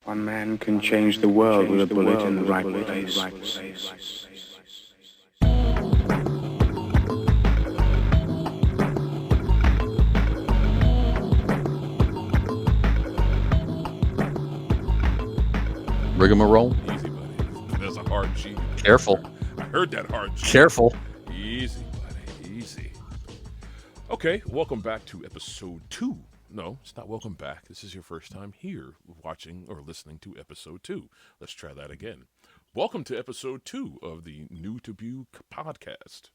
One man can change the world with a bullet in the right place. Rigmarole. Easy, buddy. There's a hard G. Careful. I heard that hard G. Careful. Easy, buddy. Easy. Okay, welcome back to episode 2. No, it's not welcome back. This is your first time here watching or listening to episode 2. Let's try that again. Welcome to episode 2 of the New to Pew podcast,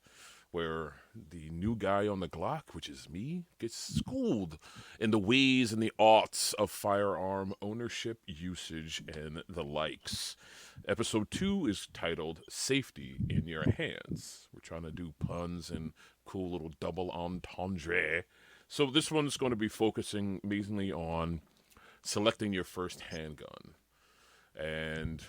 where the new guy on the block, which is me, gets schooled in the ways and the aughts of firearm ownership, usage, and the likes. Episode 2 is titled Safety in Your Hands. We're trying to do puns and cool little double entendre. So this one's going to be focusing mainly on selecting your first handgun. And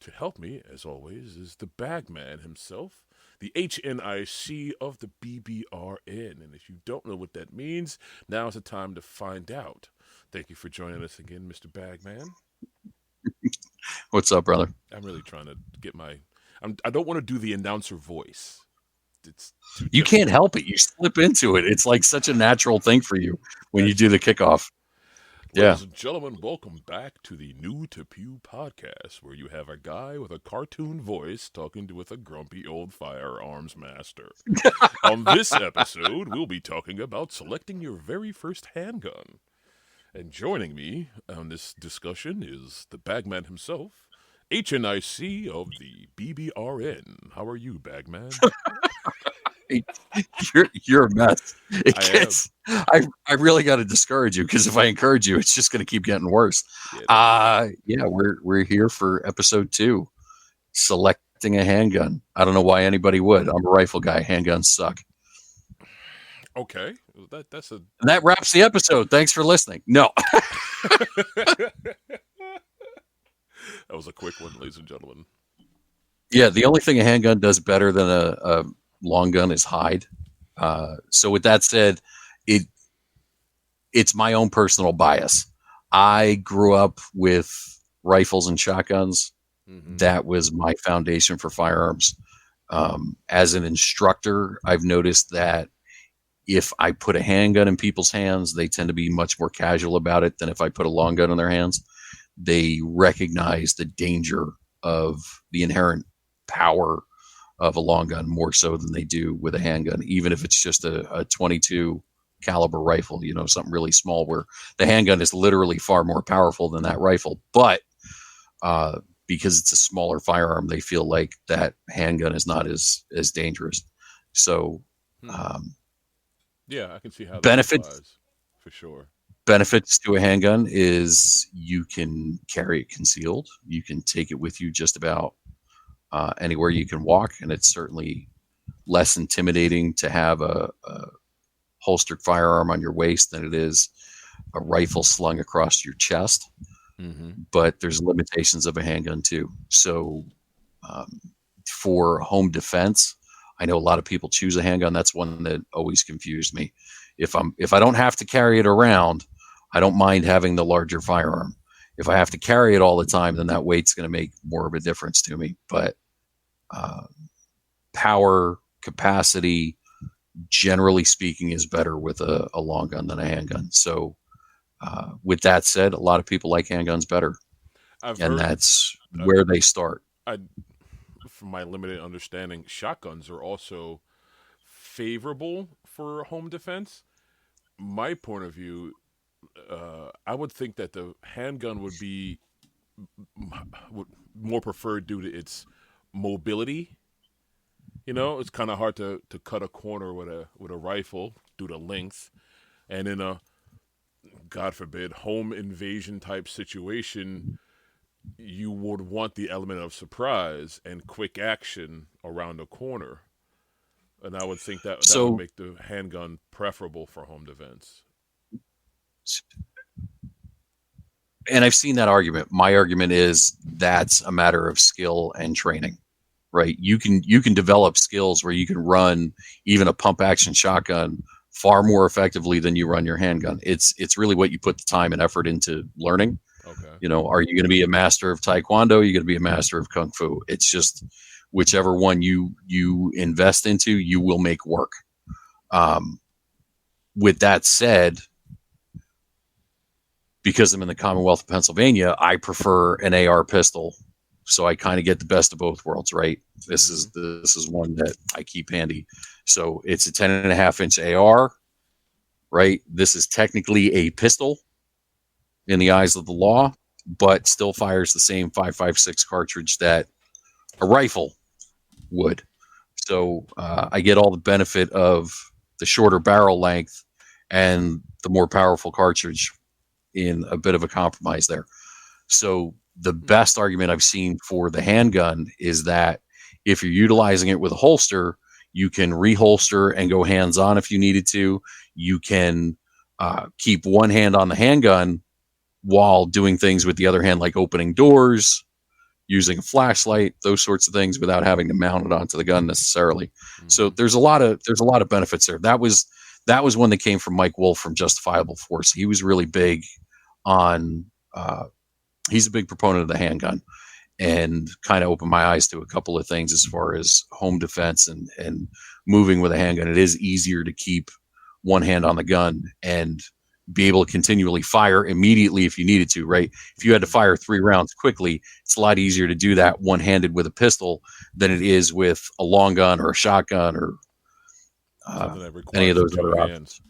to help me, as always, is the bagman himself, the HNIC of the BBRN. And if you don't know what that means, now's the time to find out. Thank you for joining us again, Mr. Bagman. What's up, brother? I'm really trying to get I don't want to do the announcer voice. You can't help it. You slip into it. It's like such a natural thing for you when you do the kickoff. Ladies and gentlemen, welcome back to the New to Pew podcast, where you have a guy with a cartoon voice talking with a grumpy old firearms master. On this episode, we'll be talking about selecting your very first handgun. And joining me on this discussion is the bagman himself, HNIC of the BBRN. How are you, bagman? You're a mess. I really got to discourage you, because if I encourage you, it's just going to keep getting worse. We're here for episode 2, selecting a handgun. I don't know why anybody would. I'm a rifle guy. Handguns suck. Okay, that wraps the episode. Thanks for listening. No. That was a quick one, ladies and gentlemen. Yeah, the only thing a handgun does better than a long gun is hide. So with that said, it's my own personal bias. I grew up with rifles and shotguns. Mm-hmm. That was my foundation for firearms. As an instructor, I've noticed that if I put a handgun in people's hands, they tend to be much more casual about it than if I put a long gun in their hands. They recognize the danger of the inherent power of a long gun more so than they do with a handgun, even if it's just a 22 caliber rifle, something really small, where the handgun is literally far more powerful than that rifle. But because it's a smaller firearm, they feel like that handgun is not as dangerous. So yeah, I can see how that benefits applies, for sure. Benefits to a handgun is you can carry it concealed. You can take it with you just about anywhere you can walk, and it's certainly less intimidating to have a holstered firearm on your waist than it is a rifle slung across your chest. Mm-hmm. But there's limitations of a handgun too. So for home defense, I know a lot of people choose a handgun. That's one that always confused me. If I don't have to carry it around, I don't mind having the larger firearm. If I have to carry it all the time, then that weight's going to make more of a difference to me. But power, capacity, generally speaking, is better with a long gun than a handgun. So with that said, a lot of people like handguns better. That's where they start. From my limited understanding, shotguns are also favorable for home defense. My point of view, I would think that the handgun would be more preferred due to its mobility. It's kind of hard to cut a corner with a rifle due to length, and in a, God forbid, home invasion type situation, you would want the element of surprise and quick action around the corner. And I would think that would make the handgun preferable for home defense. And I've seen that argument. My argument is that's a matter of skill and training, right? You can develop skills where you can run even a pump action shotgun far more effectively than you run your handgun. It's really what you put the time and effort into learning. Okay. You know, are you going to be a master of Taekwondo? Are you going to be a master of Kung Fu? It's just whichever one you invest into, you will make work. With that said, because I'm in the Commonwealth of Pennsylvania, I prefer an AR pistol. So I kind of get the best of both worlds, right? This is one that I keep handy. So it's a 10.5-inch AR, right? This is technically a pistol in the eyes of the law, but still fires the same 5.56 cartridge that a rifle would. So I get all the benefit of the shorter barrel length and the more powerful cartridge in a bit of a compromise there. So the best argument I've seen for the handgun is that if you're utilizing it with a holster, you can reholster and go hands-on if you needed to. You can keep one hand on the handgun while doing things with the other hand, like opening doors, using a flashlight, those sorts of things, without having to mount it onto the gun necessarily. So there's a lot of benefits there. That was one that came from Mike Wolf from Justifiable Force. He was really big on he's a big proponent of the handgun, and kind of opened my eyes to a couple of things as far as home defense and moving with a handgun. It is easier to keep one hand on the gun and be able to continually fire immediately if you needed to, right? If you had to fire 3 rounds quickly, it's a lot easier to do that one-handed with a pistol than it is with a long gun or a shotgun or any of those other options.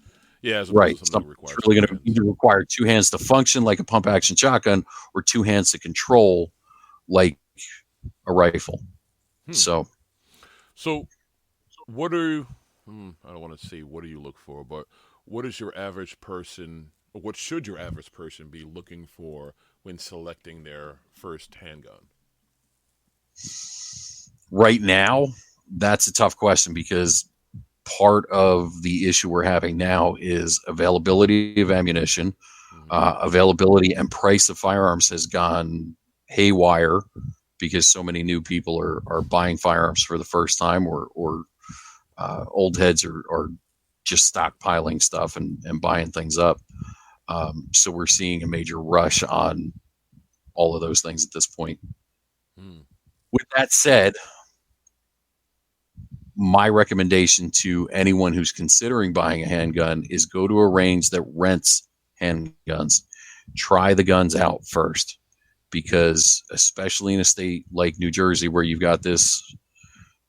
Yeah, right. It's really going to either require 2 hands to function like a pump action shotgun, or 2 hands to control like a rifle. So what are I don't want to say what do you look for, but what is your average person, or what should your average person be looking for when selecting their first handgun? Right now, that's a tough question, because part of the issue we're having now is availability of ammunition, availability and price of firearms has gone haywire because so many new people are buying firearms for the first time, or old heads are just stockpiling stuff and buying things up. So we're seeing a major rush on all of those things at this point. With that said, my recommendation to anyone who's considering buying a handgun is go to a range that rents handguns. Try the guns out first, because especially in a state like New Jersey, where you've got this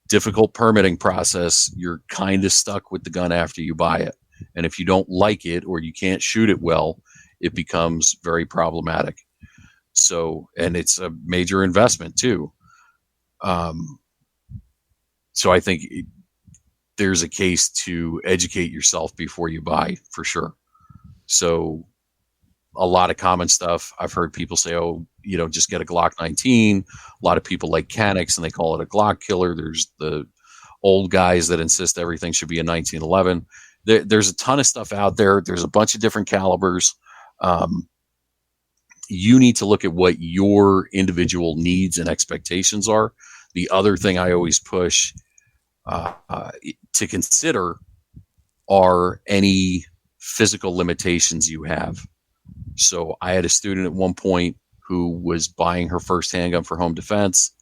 difficult permitting process, you're kind of stuck with the gun after you buy it. And if you don't like it, or you can't shoot it well, it becomes very problematic. So, and it's a major investment too. So I think there's a case to educate yourself before you buy, for sure. So a lot of common stuff I've heard people say, oh, just get a Glock 19. A lot of people like Canucks and they call it a Glock killer. There's the old guys that insist everything should be a 1911. There's a ton of stuff out there. There's a bunch of different calibers. You need to look at what your individual needs and expectations are. The other thing I always push to consider are any physical limitations you have. So I had a student at one point who was buying her first handgun for home defense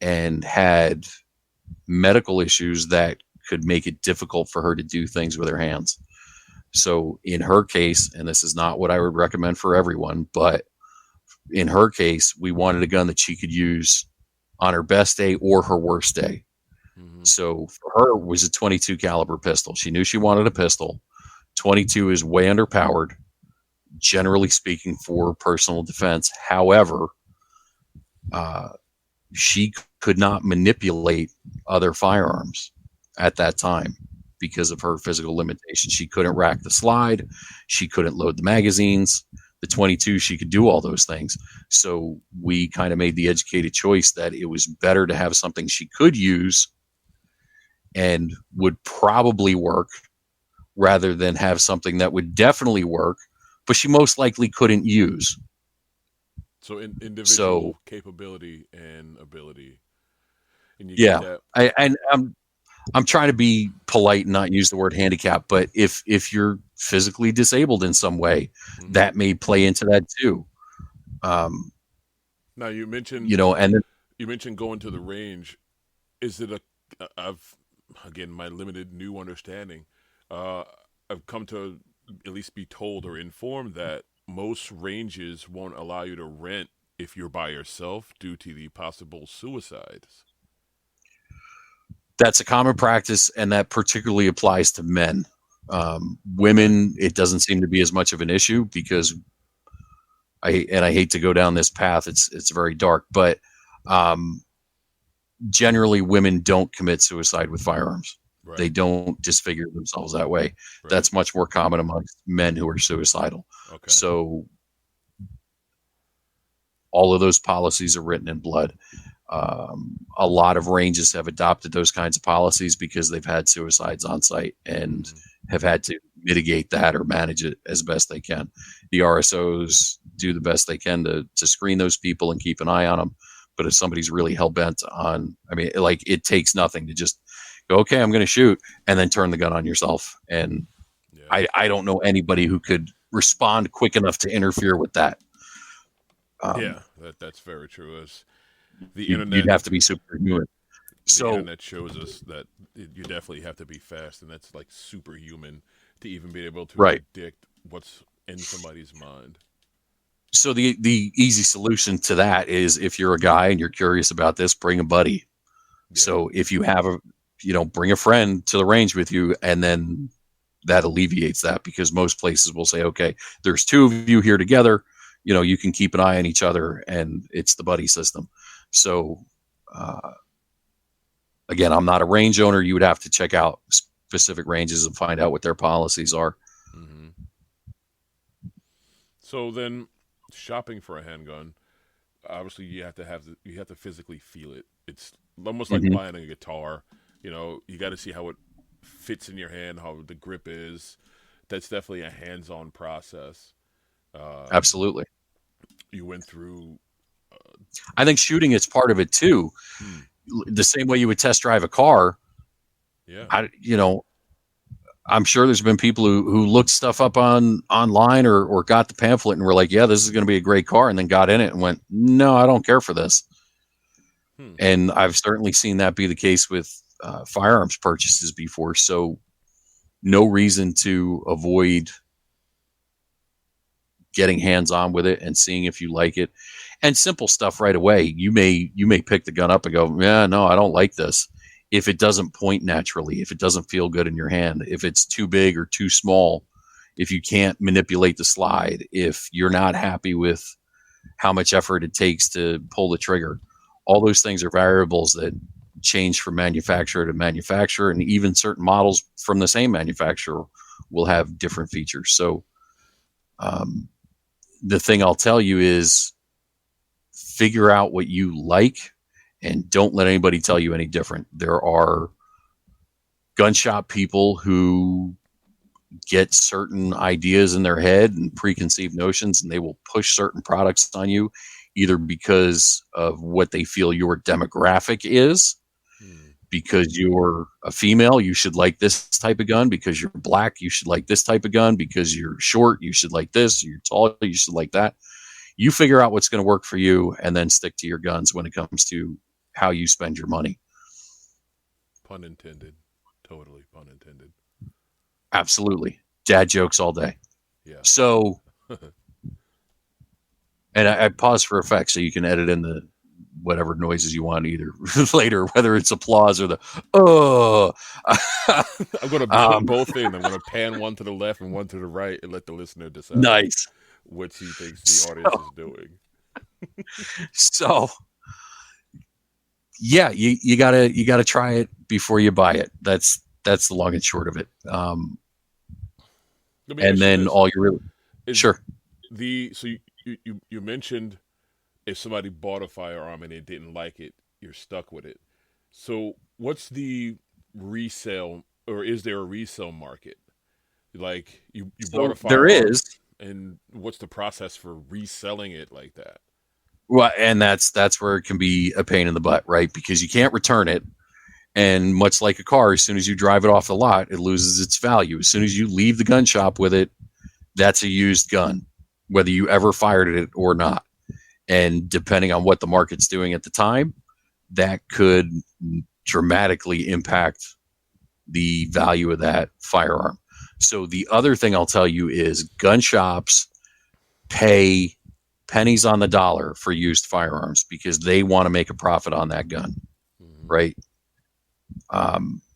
and had medical issues that could make it difficult for her to do things with her hands. So in her case, and this is not what I would recommend for everyone, but in her case, we wanted a gun that she could use on her best day or her worst day. So for her, it was a 22 caliber pistol. She knew she wanted a pistol. 22 is way underpowered, generally speaking, for personal defense. However, she could not manipulate other firearms at that time because of her physical limitations. She couldn't rack the slide. She couldn't load the magazines. The 22, she could do all those things. So we kind of made the educated choice that it was better to have something she could use and would probably work, rather than have something that would definitely work, but she most likely couldn't use. So individual capability and ability. And you get that. I'm trying to be polite and not use the word handicap, but if you're physically disabled in some way, that may play into that too. Now you mentioned, and then, you mentioned going to the range. Is it again, my limited new understanding, I've come to at least be told or informed that most ranges won't allow you to rent if you're by yourself due to the possible suicides. that's a common practice, and that particularly applies to men. Women, it doesn't seem to be as much of an issue because I hate to go down this path. It's very dark, but generally women don't commit suicide with firearms. Right. They don't disfigure themselves that way. Right. That's much more common amongst men who are suicidal. Okay. So all of those policies are written in blood. A lot of ranges have adopted those kinds of policies because they've had suicides on site and have had to mitigate that or manage it as best they can. The RSOs do the best they can to screen those people and keep an eye on them. But if somebody's really hell-bent on, it takes nothing to just go, okay, I'm going to shoot, and then turn the gun on yourself. And I don't know anybody who could respond quick enough to interfere with that. That's very true. As the internet, you'd have to be superhuman. The internet shows us that you definitely have to be fast, and that's like superhuman to even be able to predict what's in somebody's mind. So the easy solution to that is, if you're a guy and you're curious about this, bring a buddy. Yeah. So if you have bring a friend to the range with you, and then that alleviates that, because most places will say, okay, there's two of you here together, you can keep an eye on each other, and it's the buddy system. So, again, I'm not a range owner. You would have to check out specific ranges and find out what their policies are. Mm-hmm. So then, shopping for a handgun, obviously you have to physically feel it. It's almost like buying a guitar. You got to see how it fits in your hand, how the grip is. That's definitely a hands-on process. Absolutely. You went through. I think shooting is part of it too. The same way you would test drive a car. Yeah. I'm sure there's been people who looked stuff up online or got the pamphlet and were like, yeah, this is going to be a great car, and then got in it and went, no, I don't care for this. And I've certainly seen that be the case with firearms purchases before. So no reason to avoid getting hands-on with it and seeing if you like it. And simple stuff right away. You may pick the gun up and go, yeah, no, I don't like this. If it doesn't point naturally, if it doesn't feel good in your hand, if it's too big or too small, if you can't manipulate the slide, if you're not happy with how much effort it takes to pull the trigger, all those things are variables that change from manufacturer to manufacturer, and even certain models from the same manufacturer will have different features. So the thing I'll tell you is, figure out what you like, and don't let anybody tell you any different. There are gun shop people who get certain ideas in their head and preconceived notions, and they will push certain products on you, either because of what they feel your demographic is. Because you're a female, you should like this type of gun. Because you're black, you should like this type of gun. Because you're short, you should like this. You're tall, you should like that. You figure out what's going to work for you, and then stick to your guns when it comes to how you spend your money. Pun intended. Totally pun intended. Absolutely. Dad jokes all day. Yeah. So, and I pause for effect so you can edit in the whatever noises you want either later, whether it's applause or the I'm going to put both in. I'm going to pan one to the left and one to the right and let the listener decide. Nice. What he thinks the audience is doing. So, yeah, you gotta try it before you buy it. That's the long and short of it. And then all you really sure. So you mentioned, if somebody bought a firearm and they didn't like it, you're stuck with it. So what's the resale, or is there a resale market? Like you bought a firearm. There is. And what's the process for reselling it like that? Well, and that's where it can be a pain in the butt, right? Because you can't return it. And much like a car, as soon as you drive it off the lot, it loses its value. As soon as you leave the gun shop with it, that's a used gun, whether you ever fired it or not. And depending on what the market's doing at the time, that could dramatically impact the value of that firearm. So the other thing I'll tell you is gun shops pay pennies on the dollar for used firearms because they want to make a profit on that gun, right?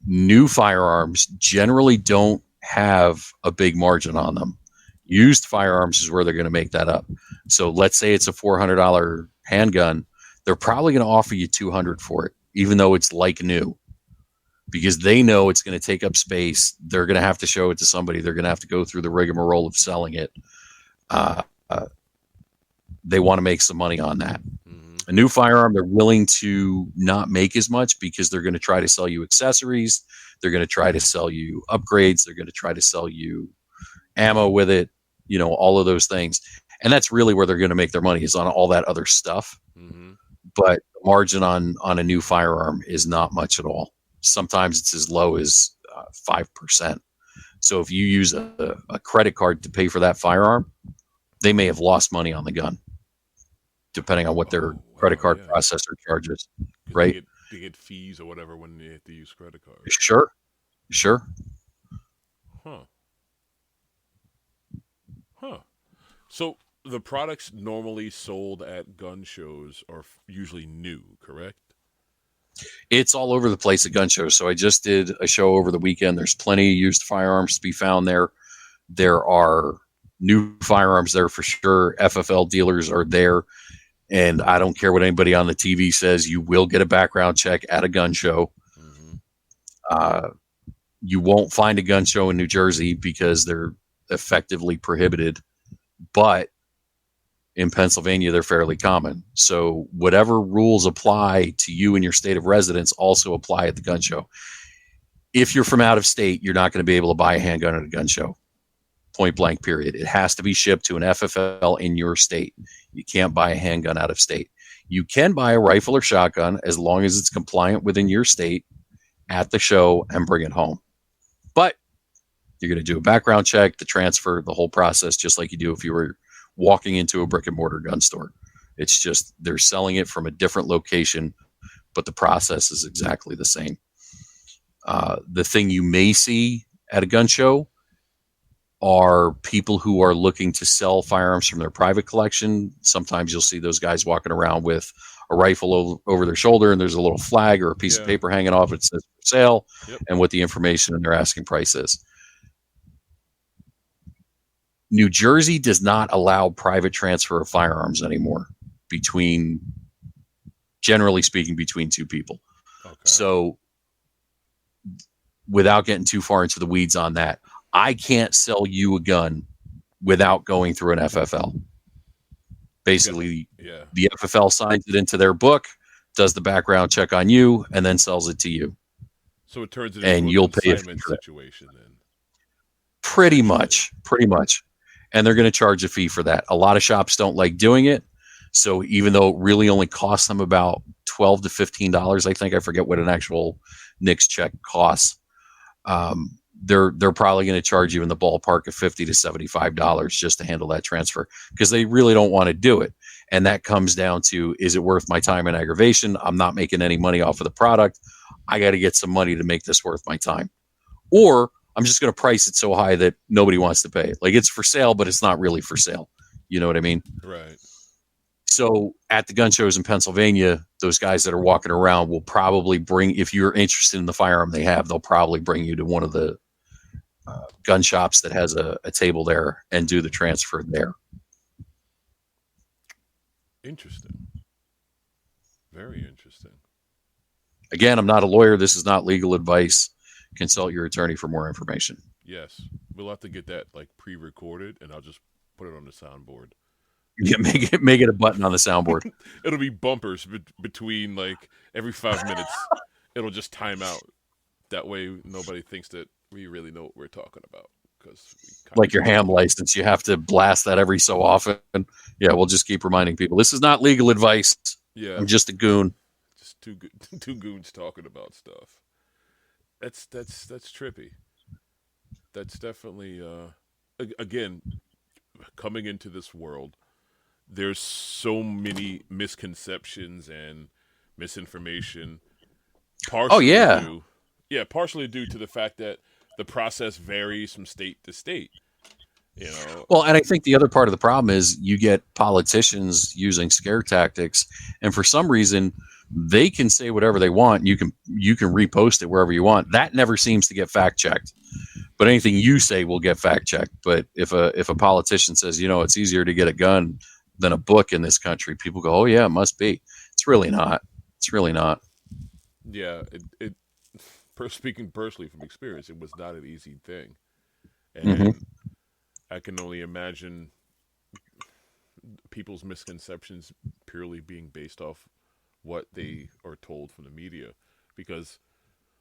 New firearms generally don't have a big margin on them. Used firearms is where they're going to make that up. So let's say it's a $400 handgun. They're probably going to offer you $200 for it, even though it's like new, because they know it's going to take up space. They're going to have to show it to somebody. They're going to have to go through the rigmarole of selling it. They want to make some money on that. A new firearm, they're willing to not make as much because they're going to try to sell you accessories. They're going to try to sell you upgrades. They're going to try to sell you ammo with it, all of those things. And that's really where they're going to make their money, is on all that other stuff. But the margin on a new firearm is not much at all. Sometimes it's as low as 5%. So if you use a credit card to pay for that firearm, they may have lost money on the gun, depending on what their credit card processor charges, right? They get fees or whatever when they have to use credit cards. Sure. Huh. So the products normally sold at gun shows are usually new, correct? It's all over the place at gun shows. So I just did a show over the weekend. There's plenty of used firearms to be found there. There are new firearms there for sure. FFL dealers are there. And I don't care what anybody on the TV says, you will get a background check at a gun show. You won't find a gun show in New Jersey because they're effectively prohibited. But in Pennsylvania, they're fairly common. So whatever rules apply to you in your state of residence also apply at the gun show. If you're from out of state, you're not going to be able to buy a handgun at a gun show. Point blank, period. It has to be shipped to an FFL in your state. You can't buy a handgun out of state. You can buy a rifle or shotgun as long as it's compliant within your state at the show and bring it home. But you're going to do a background check, the transfer, the whole process, just like you do if you were walking into a brick and mortar gun store. It's just they're selling it from a different location, but the process is exactly the same. The thing you may see at a gun show are people who are looking to sell firearms from their private collection. Sometimes you'll see those guys walking around with a rifle over their shoulder and there's a little flag or a piece of paper hanging off. It says for sale and what the information and their asking price is. New Jersey does not allow private transfer of firearms anymore generally speaking, between two people. Okay. So without getting too far into the weeds on that, I can't sell you a gun without going through an FFL. Basically, the FFL signs it into their book, does the background check on you, and then sells it to you. So it turns into a consignment situation then. Pretty much. And they're going to charge a fee for that. A lot of shops don't like doing it. So even though it really only costs them about $12 to $15, I think, I forget what an actual NICS check costs. They're probably going to charge you in the ballpark of $50 to $75 just to handle that transfer because they really don't want to do it. And that comes down to, is it worth my time and aggravation? I'm not making any money off of the product. I got to get some money to make this worth my time. Or I'm just going to price it so high that nobody wants to pay. Like it's for sale, but it's not really for sale. You know what I mean? Right. So at the gun shows in Pennsylvania, those guys that are walking around will probably bring, if you're interested in the firearm they have, they'll probably bring you to one of the gun shops that has a table there and do the transfer there. Interesting. Very interesting. Again, I'm not a lawyer. This is not legal advice. Consult your attorney for more information. Yes. We'll have to get that like pre-recorded and I'll just put it on the soundboard. Yeah, make it a button on the soundboard. It'll be bumpers between like every 5 minutes. It'll just time out. That way nobody thinks that we really know what we're talking about. Like your ham license, you have to blast that every so often. Yeah, we'll just keep reminding people. This is not legal advice. Yeah. I'm just a goon. Just two goons talking about stuff. That's trippy. That's definitely again, coming into this world, there's so many misconceptions and misinformation. Oh yeah. Partially due to the fact that the process varies from state to state. You know, Well, and I think the other part of the problem is you get politicians using scare tactics, and for some reason they can say whatever they want. You can repost it wherever you want. That never seems to get fact checked. But anything you say will get fact checked. But if a politician says, it's easier to get a gun than a book in this country, people go, oh yeah, it must be. It's really not. It's really not. Yeah, speaking personally from experience, it was not an easy thing, and Mm-hmm. I can only imagine people's misconceptions purely being based off what they are told from the media, because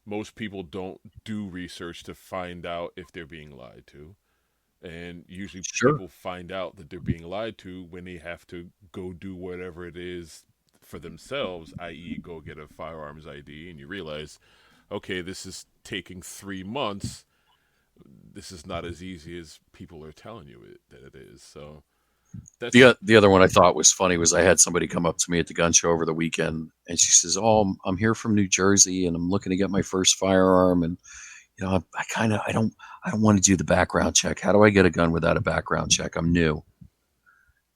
most people don't do research to find out if they're being lied to, and usually Sure. people find out that they're being lied to when they have to go do whatever it is for themselves, i.e., go get a firearms ID, and you realize, okay, this is taking 3 months. This is not as easy as people are telling you that it is. So that's The other one I thought was funny was I had somebody come up to me at the gun show over the weekend, and she says, "Oh, I'm here from New Jersey, and I'm looking to get my first firearm, and I don't want to do the background check. How do I get a gun without a background check? I'm new."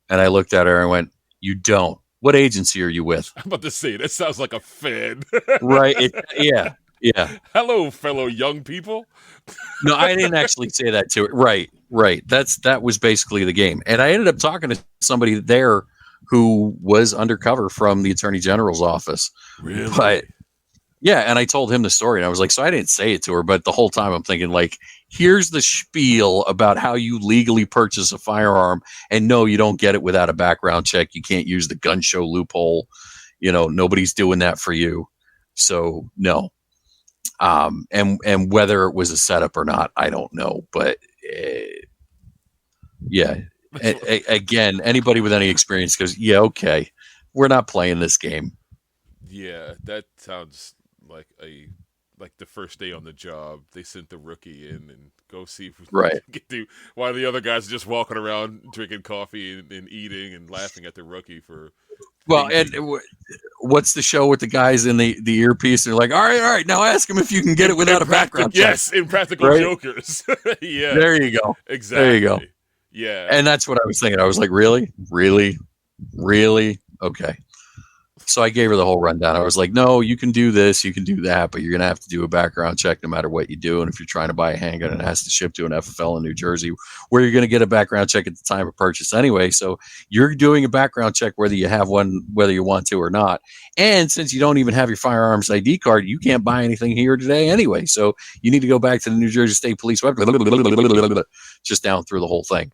And I looked at her and went, "You don't. What agency are you with?" I'm about to say, that sounds like a fan. Right? Yeah. Hello, fellow young people. No, I didn't actually say that to her. Right. That was basically the game. And I ended up talking to somebody there who was undercover from the Attorney General's office. Really? But yeah, and I told him the story, and I was like, so I didn't say it to her, but the whole time I'm thinking, like, here's the spiel about how you legally purchase a firearm, and no, you don't get it without a background check. You can't use the gun show loophole. Nobody's doing that for you. So no. And whether it was a setup or not, I don't know. But yeah, again, anybody with any experience goes, yeah, okay, we're not playing this game. Yeah, that sounds like the first day on the job. They sent the rookie in and go see if we can get to, while the other guys are just walking around drinking coffee and eating and laughing at the rookie for. Well, and what's the show with the guys in the earpiece? They're like, all right, now ask him if you can get it without a background check. Yes, Impractical Jokers. Yeah. There you go. Exactly. There you go. Yeah. And that's what I was thinking. I was like, really? Okay. So I gave her the whole rundown. I was like, no, you can do this, you can do that, but you're going to have to do a background check no matter what you do. And if you're trying to buy a handgun, it has to ship to an FFL in New Jersey, where you're going to get a background check at the time of purchase anyway. So you're doing a background check whether you have one, whether you want to or not. And since you don't even have your firearms ID card, you can't buy anything here today anyway. So you need to go back to the New Jersey State Police website, just down through the whole thing.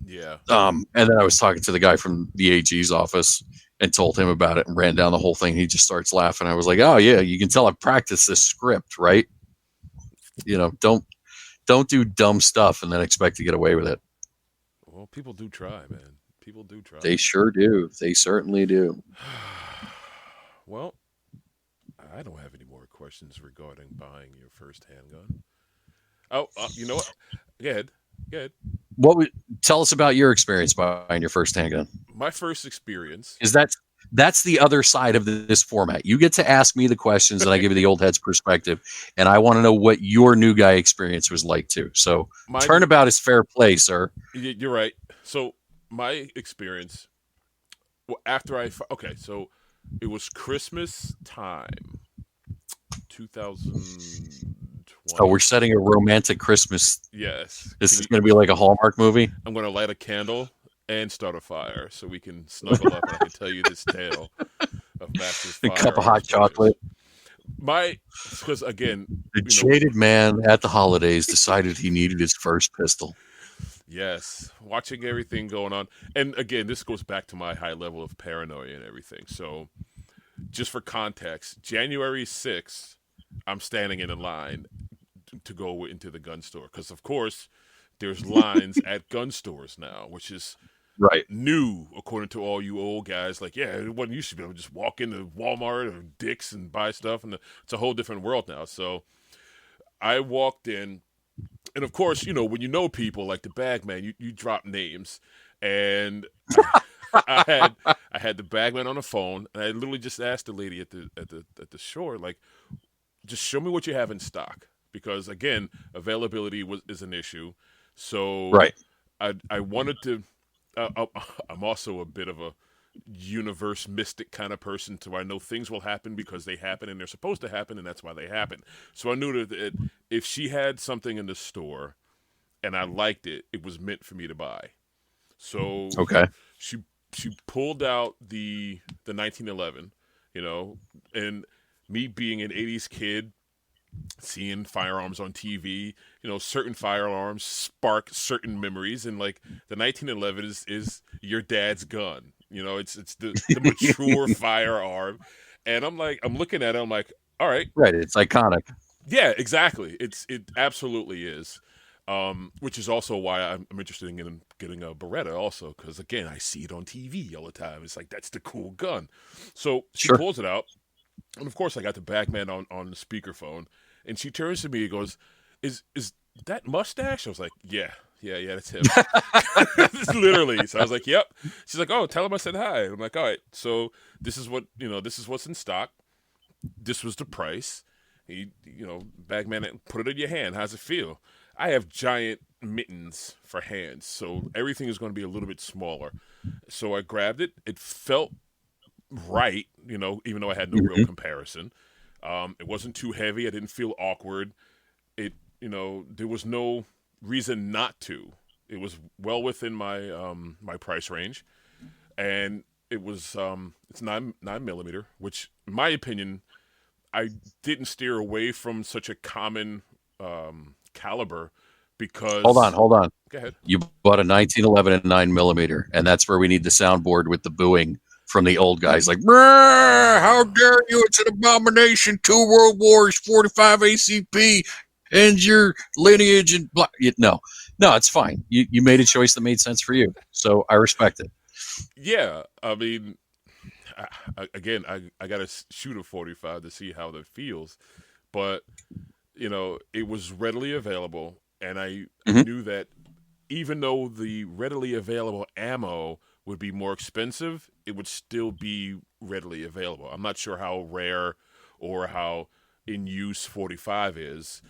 Yeah. And then I was talking to the guy from the AG's office and told him about it and ran down the whole thing. He just starts laughing. I was like, oh yeah, you can tell I've practiced this script, right? Don't do dumb stuff and then expect to get away with it. Well, people do try, man. People do try. They sure do. They certainly do. Well, I don't have any more questions regarding buying your first handgun. Oh, you know what? Go ahead. Tell us about your experience buying your first handgun. My first experience is that's the other side of this format. You get to ask me the questions and I give you the old head's perspective, and I want to know what your new guy experience was like too. So turnabout is fair play, sir. You're right. So my experience, so it was Christmas time, 2020. Oh, we're setting a romantic Christmas. Yes. This is going to be like a Hallmark movie. I'm going to light a candle and start a fire so we can snuggle up and I can tell you this tale of Max's fire. A cup of hot chocolate. Because again, the jaded man at the holidays decided he needed his first pistol. Yes. Watching everything going on. And again, this goes back to my high level of paranoia and everything. So just for context, January 6th, I'm standing in a line to go into the gun store because, of course, there's lines at gun stores now, which is new, according to all you old guys. Like, yeah, it wasn't used to be able to just walk into Walmart or Dick's and buy stuff, and it's a whole different world now. So I walked in, and of course, when you know people like the bag man, you drop names, And I had the bagman on the phone, and I literally just asked the lady at the store, like, just show me what you have in stock, because again, availability is an issue. So Right. I wanted to. I'm also a bit of a universe mystic kind of person, so I know things will happen because they happen and they're supposed to happen, and that's why they happen. So I knew that if she had something in the store and I liked it, it was meant for me to buy. So Okay. she pulled out the 1911, and me being an 80s kid, seeing firearms on TV, certain firearms spark certain memories, and like the 1911 is your dad's gun. It's the mature firearm, and I'm looking at it, I'm like, all right, Right. It's iconic. yeah, exactly. It absolutely is. Which is also why I'm interested in getting a Beretta also, because again, I see it on TV all the time. It's like, that's the cool gun. So she Sure. pulls it out, and of course I got the bagman on the speakerphone, and she turns to me and goes, "Is that Mustache?" I was like, yeah, that's him. Literally. So I was like, yep. She's like, "Oh, tell him I said hi." I'm like, all right. So this is what's in stock. This was the price. He, bagman, put it in your hand. How's it feel? I have giant mittens for hands, so everything is going to be a little bit smaller. So I grabbed it. It felt right, even though I had no real comparison. It wasn't too heavy. I didn't feel awkward. There was no reason not to. It was well within my my price range, and it was it's 9mm, which, in my opinion, I didn't steer away from such a common caliber because. Hold on. Go ahead. You bought a 1911 and 9mm, and that's where we need the soundboard with the booing from the old guys, like, "How dare you? It's an abomination. 2 World Wars, 45 ACP, and your lineage and blah." No, it's fine. You made a choice that made sense for you, so I respect it. Yeah, I mean, I got to shoot a 45 to see how that feels, but it was readily available, and I knew that even though the readily available ammo would be more expensive, it would still be readily available. I'm not sure how rare or how in use 45 is,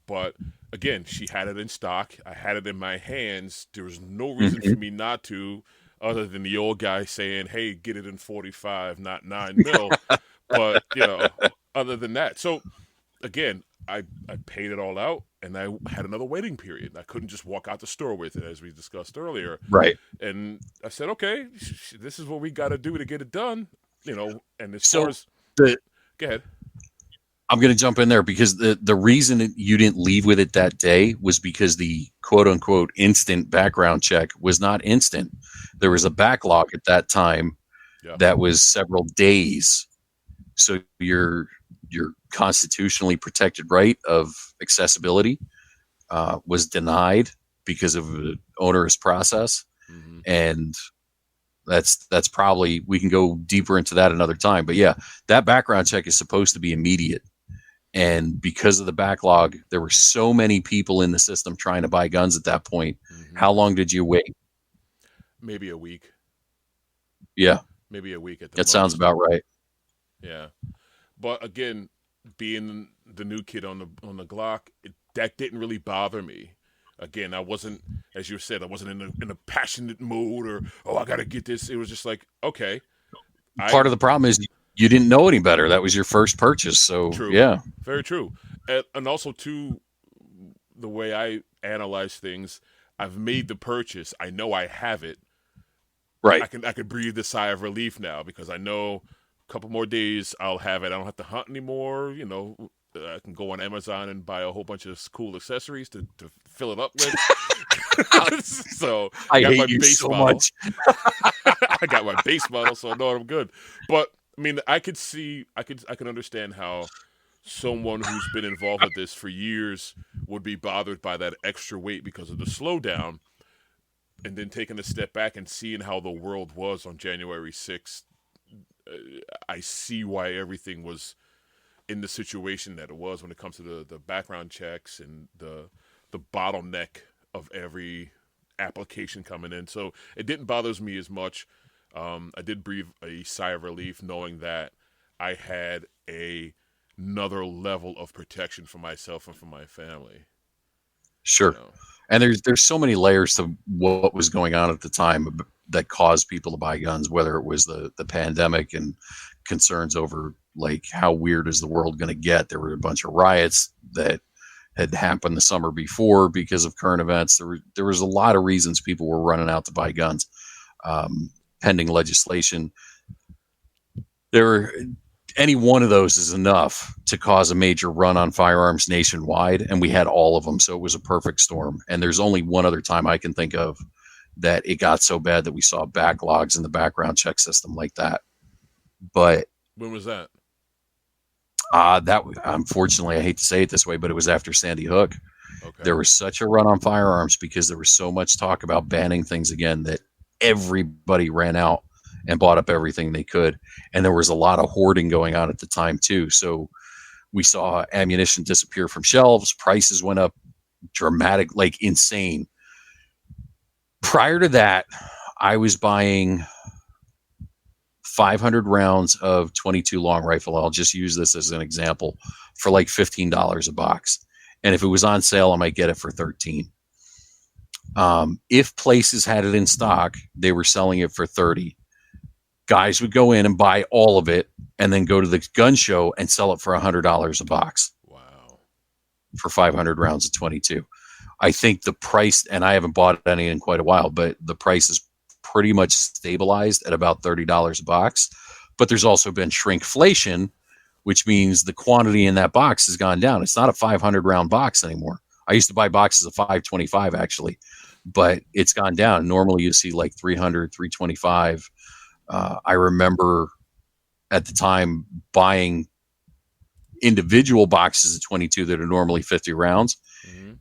but again, she had it in stock. I had it in my hands. There was no reason for me not to, other than the old guy saying, "Hey, get it in 45, not 9mm." But other than that, so again, I paid it all out, and I had another waiting period. I couldn't just walk out the store with it, as we discussed earlier. Right. And I said, okay, this is what we got to do to get it done. And as So far as the go ahead. I'm going to jump in there because the reason that you didn't leave with it that day was because the quote unquote instant background check was not instant. There was a backlog at that time that was several days. So your constitutionally protected right of accessibility was denied because of an onerous process. Mm-hmm. And that's probably, we can go deeper into that another time. But yeah, that background check is supposed to be immediate. And because of the backlog, there were so many people in the system trying to buy guns at that point. Mm-hmm. How long did you wait? Maybe a week. Yeah. Maybe a week at the That sounds about right. Yeah. But again, being the new kid on the Glock, that didn't really bother me. Again, I wasn't, as you said, I wasn't in a passionate mood or, oh, I got to get this. It was just like, okay. Part of the problem is you didn't know any better. That was your first purchase. So, true. Yeah. Very true. And also, too, the way I analyze things, I've made the purchase. I know I have it. Right. I can breathe a sigh of relief now because I know a couple more days I'll have it. I don't have to hunt anymore. I can go on Amazon and buy a whole bunch of cool accessories to fill it up with. So I got hate my you base so model. Much. I got my base model, so I know I'm good. But I mean, I can understand how someone who's been involved with this for years would be bothered by that extra weight because of the slowdown, and then taking a step back and seeing how the world was on January 6th. I see why everything was in the situation that it was when it comes to the background checks and the bottleneck of every application coming in. So it didn't bother me as much. I did breathe a sigh of relief knowing that I had another level of protection for myself and for my family. Sure. And there's so many layers to what was going on at the time that caused people to buy guns, whether it was the pandemic and concerns over like how weird is the world going to get. There were a bunch of riots that had happened the summer before because of current events. There was a lot of reasons people were running out to buy guns. Pending legislation, any one of those is enough to cause a major run on firearms nationwide, and we had all of them, so it was a perfect storm. And there's only one other time I can think of that it got so bad that we saw backlogs in the background check system like that. But when was that? That unfortunately, I hate to say it this way, but it was after Sandy Hook. Okay. There was such a run on firearms because there was so much talk about banning things again that everybody ran out and bought up everything they could. And there was a lot of hoarding going on at the time too. So we saw ammunition disappear from shelves. Prices went up dramatic, like insane. Prior to that, I was buying 500 rounds of 22 long rifle. I'll just use this as an example for like $15 a box. And if it was on sale, I might get it for $13. If places had it in stock, they were selling it for $30. Guys would go in and buy all of it and then go to the gun show and sell it for $100 a box. Wow. For 500 rounds of 22. I think the price, and I haven't bought any in quite a while, but the price is pretty much stabilized at about $30 a box. But there's also been shrinkflation, which means the quantity in that box has gone down. It's not a 500 round box anymore. I used to buy boxes of 525 actually, but it's gone down. Normally you see like 300, 325. I remember at the time buying individual boxes of 22 that are normally 50 rounds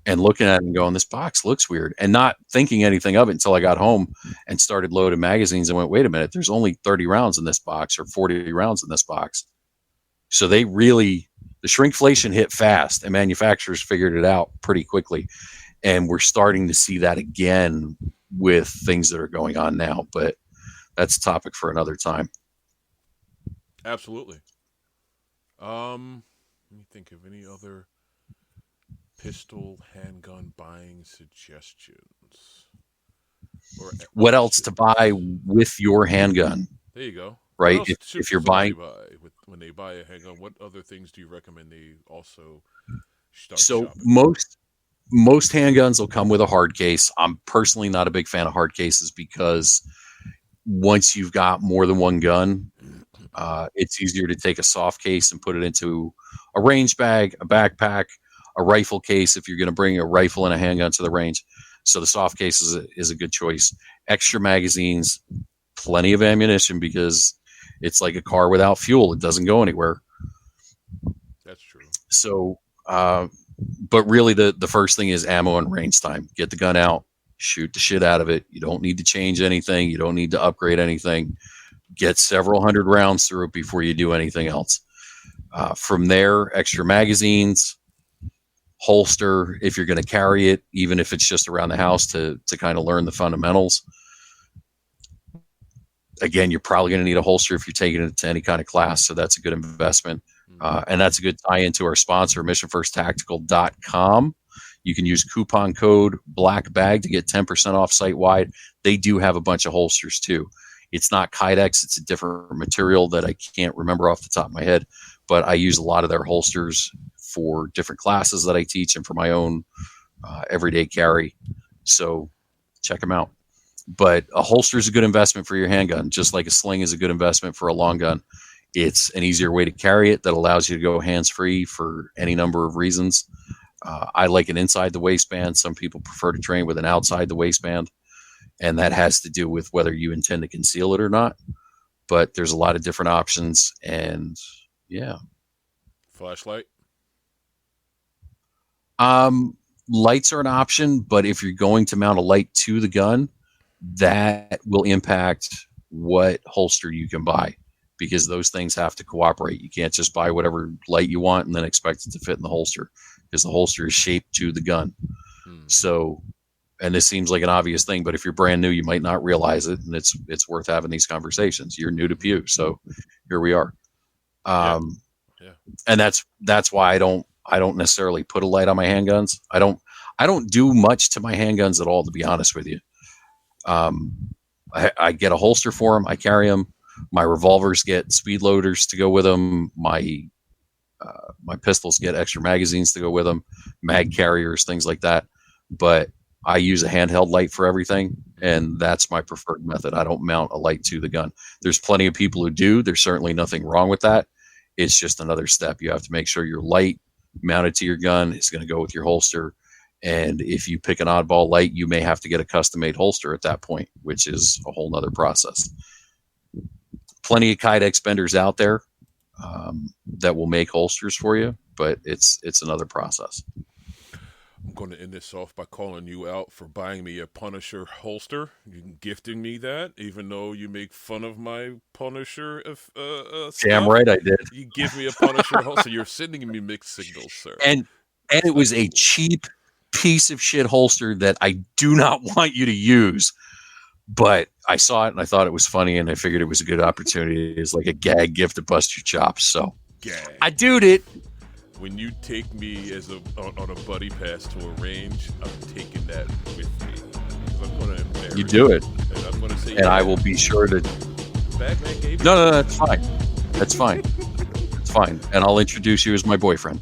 and looking at it and going, this box looks weird, and not thinking anything of it until I got home and started loading magazines and went, wait a minute, there's only 30 rounds in this box or 40 rounds in this box. So the shrinkflation hit fast and manufacturers figured it out pretty quickly. And we're starting to see that again with things that are going on now, but that's a topic for another time. Absolutely. Let me think of any other pistol handgun buying suggestions. What else to buy with your handgun? There you go. Right? If you're buying, when they buy a handgun, what other things do you recommend they also start so shopping? Most handguns will come with a hard case. I'm personally not a big fan of hard cases because once you've got more than one gun, it's easier to take a soft case and put it into a range bag, a backpack, a rifle case if you're going to bring a rifle and a handgun to the range. So the soft case is a good choice. Extra magazines, plenty of ammunition because it's like a car without fuel. It doesn't go anywhere. That's true. So, but really the first thing is ammo and range time. Get the gun out, shoot the shit out of it. You don't need to change anything. You don't need to upgrade anything. Get several hundred rounds through it before you do anything else. From there, extra magazines, holster, if you're going to carry it, even if it's just around the house to kind of learn the fundamentals. Again, you're probably going to need a holster if you're taking it to any kind of class. So that's a good investment. And that's a good tie into our sponsor, missionfirsttactical.com. You can use coupon code BlackBag to get 10% off site-wide. They do have a bunch of holsters too. It's not Kydex. It's a different material that I can't remember off the top of my head, but I use a lot of their holsters for different classes that I teach and for my own everyday carry. So check them out. But a holster is a good investment for your handgun, just like a sling is a good investment for a long gun. It's an easier way to carry it that allows you to go hands-free for any number of reasons. I like an inside the waistband. Some people prefer to train with an outside the waistband, and that has to do with whether you intend to conceal it or not. But there's a lot of different options, and yeah. Flashlight? Lights are an option, but if you're going to mount a light to the gun, that will impact what holster you can buy, because those things have to cooperate. You can't just buy whatever light you want and then expect it to fit in the holster, because the holster is shaped to the gun. So And this seems like an obvious thing, but if you're brand new, you might not realize it, and it's worth having these conversations. You're new to Pew, so here we are. Yeah. And that's why I don't necessarily put a light on my handguns. I don't do much to my handguns at all, to be honest with you. I get a holster for them. I carry them. My revolvers get speed loaders to go with them. My pistols get extra magazines to go with them, mag carriers, things like that. But I use a handheld light for everything, and that's my preferred method. I don't mount a light to the gun. There's plenty of people who do. There's certainly nothing wrong with that. It's just another step. You have to make sure your light mounted to your gun is going to go with your holster. And if you pick an oddball light, you may have to get a custom-made holster at that point, which is a whole nother process. Plenty of Kydex vendors out there that will make holsters for you, but it's another process. I'm going to end this off by calling you out for buying me a Punisher holster. You're gifting me that, even though you make fun of my Punisher stuff. Damn right I did. You give me a Punisher holster. You're sending me mixed signals, sir. And it was a cheap piece of shit holster that I do not want you to use. But I saw it and I thought it was funny, and I figured it was a good opportunity. It's like a gag gift to bust your chops. So Gag. I doed it. When you take me on a buddy pass to a range, I'm taking that with me. I'm going to embarrass You do it. And I'm going to say, And I will be sure to. Bagman gave No, that's fine. That's fine. It's fine. And I'll introduce you as my boyfriend.